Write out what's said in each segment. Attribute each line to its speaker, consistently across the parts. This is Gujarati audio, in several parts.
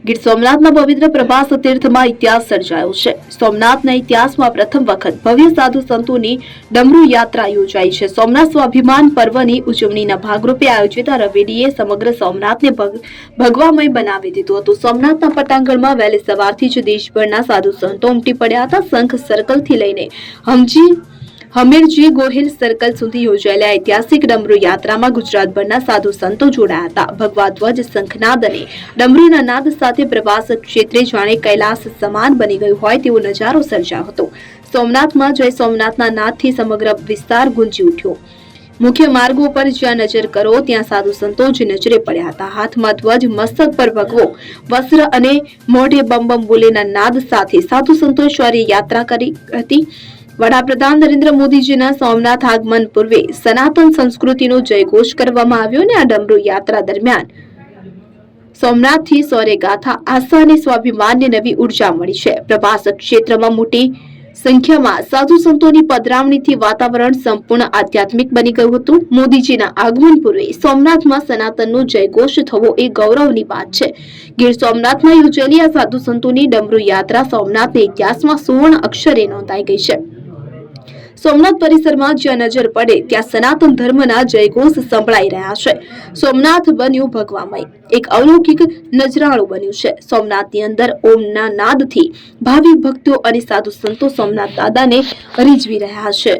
Speaker 1: ગીર સોમનાથના પવિત્ર પ્રભાસ તીર્થમાં ઇતિહાસ સર્જાયો છે। સોમનાથના ઇતિહાસમાં પ્રથમ વખત ભવ્ય સાધુ સંતોની ડમરૂ યાત્રા યોજાઈ છે। સોમનાથ સ્વાભિમાન પર્વની ઉજવણીના ભાગરૂપે આયોજિત આ રવેડીએ સમગ્ર સોમનાથને ભગવામય બનાવી દીધું હતું। સોમનાથના પટાંગણમાં વહેલી સવારથી જ દેશભરના સાધુ સંતો ઉમટી પડ્યા હતા। શંખ સર્કલથી લઈને હમીરજી ગોહિલ સર્કલ સુધી યોજાયેલા ઐતિહાસિક ડમરૂ યાત્રામાં ગુજરાતભરના સાધુ સંતો જોડાયા હતા। ભગવા ધ્વજ, શંખનાદ અને ડમરૂના નાદ સાથે પ્રવાસ ક્ષેત્રે જાણે કૈલાસ સમાન બની ગયું હોય તેવો નજારો સર્જાયો હતો। સોમનાથમાં જય સોમનાથના નાદથી સમગ્ર વિસ્તાર ગુંજી ઉઠ્યો। મુખ્ય માર્ગો પર જ્યાં નજર કરો ત્યાં સાધુ સંતો જ નજરે પડ્યા હતા। હાથમાં ધ્વજ, મસ્તક પર ભગવો વસ્ત્ર અને મોઢે બમ બમ બોલેના નાદ સાથે સાધુ સંતોએ શૌર્ય યાત્રા કરી હતી। વડાપ્રધાન નરેન્દ્ર મોદીજીના સોમનાથ આગમન પૂર્વે સનાતન સંસ્કૃતિનો જયઘોષ કરવામાં આવ્યો અને આ ડમરૂ યાત્રા દરમિયાન સોમનાથથી શૌર્ય ગાથા, આસ્થા અને સ્વાભિમાનને નવી ઉર્જા મળી છે। પ્રભાસ ક્ષેત્રમાં મોટી સંખ્યામાં સાધુ સંતોની પધરામણીથી વાતાવરણ સંપૂર્ણ આધ્યાત્મિક બની ગયું હતું। મોદીજીના આગમન પૂર્વે સોમનાથમાં સનાતનનો જયઘોષ થવો એ ગૌરવની વાત છે। ગીર સોમનાથમાં યોજાયેલી આ સાધુ સંતોની ડમરૂ યાત્રા સોમનાથના ઇતિહાસમાં સુવર્ણ અક્ષરે નોંધાઈ ગઈ છે। સોમનાથ પરિસરમાં જ્યાં નજર પડે ત્યાં સનાતન ધર્મના જયઘોષ સંભળાઈ રહ્યા છે। સોમનાથ બન્યું ભગવામય, એક અલૌકિક નજરાણું બન્યું છે। સોમનાથની અંદર ઓમના નાદથી ભાવિક ભક્તો અને સાધુ સંતો સોમનાથ દાદાને રીઝવી રહ્યા છે।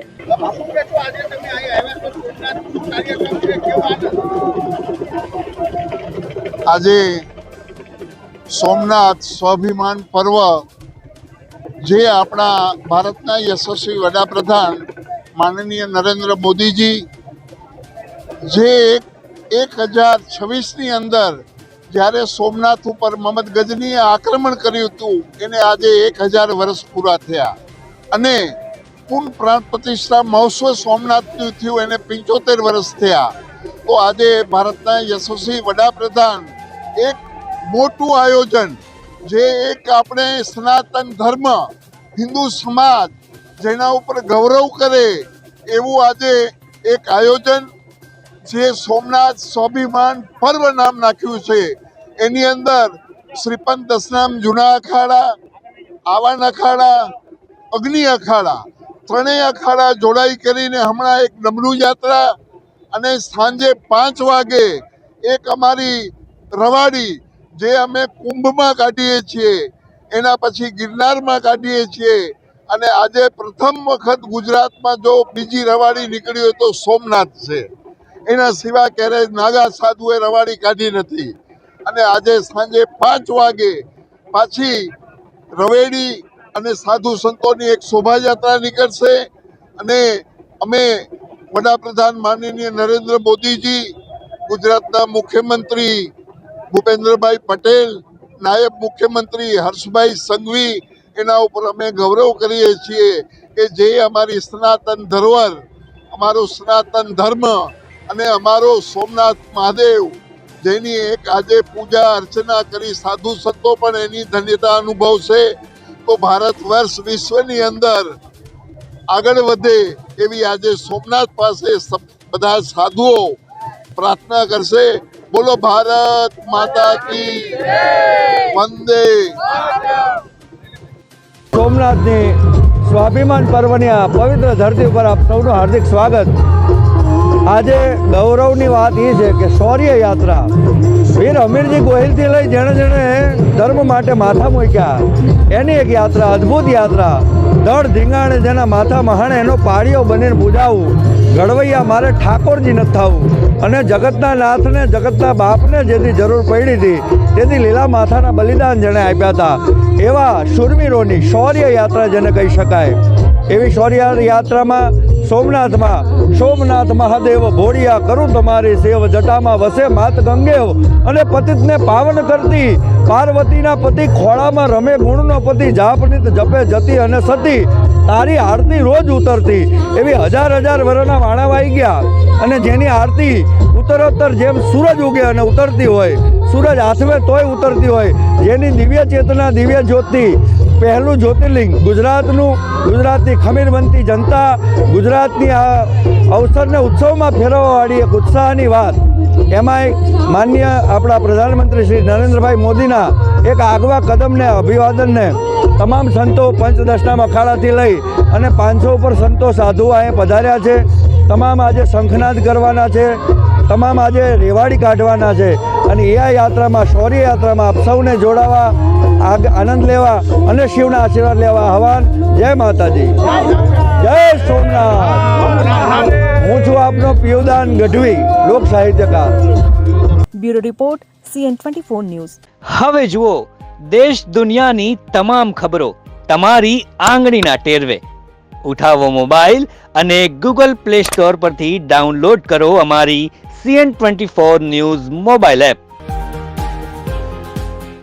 Speaker 2: આજે સોમનાથ સ્વાભિમાન પર્વ જે આપણા ભારતના યશસ્વી વડાપ્રધાન માનનીય નરેન્દ્ર મોદીજી જે 1026ની અંદર જ્યારે સોમનાથ ઉપર મહમ્મદ ગજનીએ આક્રમણ કર્યું હતું એને આજે 1000 વર્ષ પૂરા થયા અને પૂર્ણ પ્રાણ પ્રતિષ્ઠા મહોત્સવ સોમનાથનું થયું એને 75 વર્ષ થયા। તો આજે ભારતના યશસ્વી વડાપ્રધાન એક મોટું આયોજન જે એક આપણે સનાતન ધર્મ હિન્દુ સમાજ જેના ઉપર ગૌરવ કરે એવું આજે એક આયોજન જે સોમનાથ સ્વાભિમાન પર્વ નામ નાખ્યું છે। એની અંદર શ્રીપંત દશનામ જૂના અખાડા, આવાન અખાડા, અગ્નિ અખાડા ત્રણેય અખાડા જોડાઈ કરીને હમણાં એક ડમરૂ યાત્રા અને સાંજે 5 વાગે એક અમારી રવાડી જે અમે કુંભમાં કાઢીએ છીએ એના પછી ગિરનારમાં કાઢીએ છીએ અને આજે પ્રથમ વખત ગુજરાતમાં જો બીજી રવાડી નીકળી હોય તો સોમનાથ છે। એના સિવાય ક્યારેય નાગા સાધુએ રવાડી કાઢી નથી અને આજે સાંજે 5 વાગે પાછી રવેડી અને સાધુ સંતોની એક શોભાયાત્રા નીકળશે અને અમે વડાપ્રધાન માનનીય નરેન્દ્ર મોદીજી, ગુજરાતના મુખ્યમંત્રી ભૂપેન્દ્રભાઈ પટેલ, નાયબ મુખ્યમંત્રી હર્ષભાઈ સંઘવી એના ઉપર અમે ગૌરવ કરીએ છીએ કે જે અમારી સનાતન ધરોહર, અમારો સનાતન ધર્મ અને અમારો સોમનાથ મહાદેવ જેની એક આજે પૂજા અર્ચના કરી સાધુ સંતો પણ એની ધન્યતા અનુભવશે। તો ભારત વર્ષ વિશ્વની અંદર આગળ વધે એવી આજે સોમનાથ પાસે બધા સાધુઓ પ્રાર્થના કરશે। બોલો ભારત માતા કી વંદે।
Speaker 3: સોમનાથની સ્વાભિમાન પર્વની આ પવિત્ર ધરતી ઉપર આપ સૌનું હાર્દિક સ્વાગત। આજે ગૌરવની વાત એ છે કે શૌર્ય યાત્રા વીર હમીરજી ગોહિલથી લઈ જેણે જેણે ધર્મ માટે માથા મૂક્યા એની એક યાત્રા, અદ્ભુત યાત્રા। ધડ ધીંગાણે જેના માથા મહાણે એનો પાળીઓ બનીને પૂજાવું, ઘડવૈયા મારે ઠાકોરજી નથી થવું અને જગતના નાથને, જગતના બાપને જેથી જરૂર પડી હતી તેથી લીલા માથાના બલિદાન જેણે આપ્યા હતા એવા શૂરવીરોની શૌર્ય યાત્રા જેને કહી શકાય એવી શૌર્ય યાત્રામાં સોમનાથ મહાદેવ ભોળિયા કરું તમારી સેવ, જટામાં વસે માત ગંગેવ અને પતિતને પાવન કરતી પાર્વતીના પતિ ખોળામાં રમે ગુણનો પતિ જાપનિત જપે જતી અને સતી તારી આરતી રોજ ઉતરતી એવી હજાર વર્ષના વાણા વાઈ ગયા અને જેની આરતી ઉત્તરોત્તર જેમ સૂરજ ઉગે અને ઉતરતી હોય, સૂરજ આથમે તોય ઉતરતી હોય, જેની દિવ્ય ચેતના, દિવ્ય જ્યોતિ પહેલું જ્યોતિર્લિંગ ગુજરાતની ખમીરબંધી જનતા, ગુજરાતની આ અવસરને ઉત્સવમાં ફેરવવાવાળી એક ઉત્સાહની વાત। એમાંય માનનીય આપણા પ્રધાનમંત્રી શ્રી નરેન્દ્રભાઈ મોદીના એક આગવા કદમને અભિવાદનને તમામ સંતો પંચદશના અખાડાથી લઈ અને 500 ઉપર સંતો સાધુ અહીંયા પધાર્યા છે. તમામ આજે શંખનાદ કરવાના છે, તમામ આજે રેવાડી કાઢવાના છે અને એ યાત્રામાં, શૌર્ય યાત્રામાં આપ સૌને જોડાવા, આનંદ લેવા અને શિવના આશીર્વાદ લેવા આહવાન. જય માતાજી, જય સોમનાથ. હું છું આપનો પિયુદાન ગઢવી, લોક સાહિત્યકાર.
Speaker 4: Bureau report CN24 news.
Speaker 5: હવે જુઓ દેશ દુનિયાની તમામ ખબરો તમારી આંગળીના ટેરવે. ઉઠાવો મોબાઈલ અને Google Play Store પરથી ડાઉનલોડ કરો અમારી CN24 ન્યૂઝ મોબાઈલ એપ.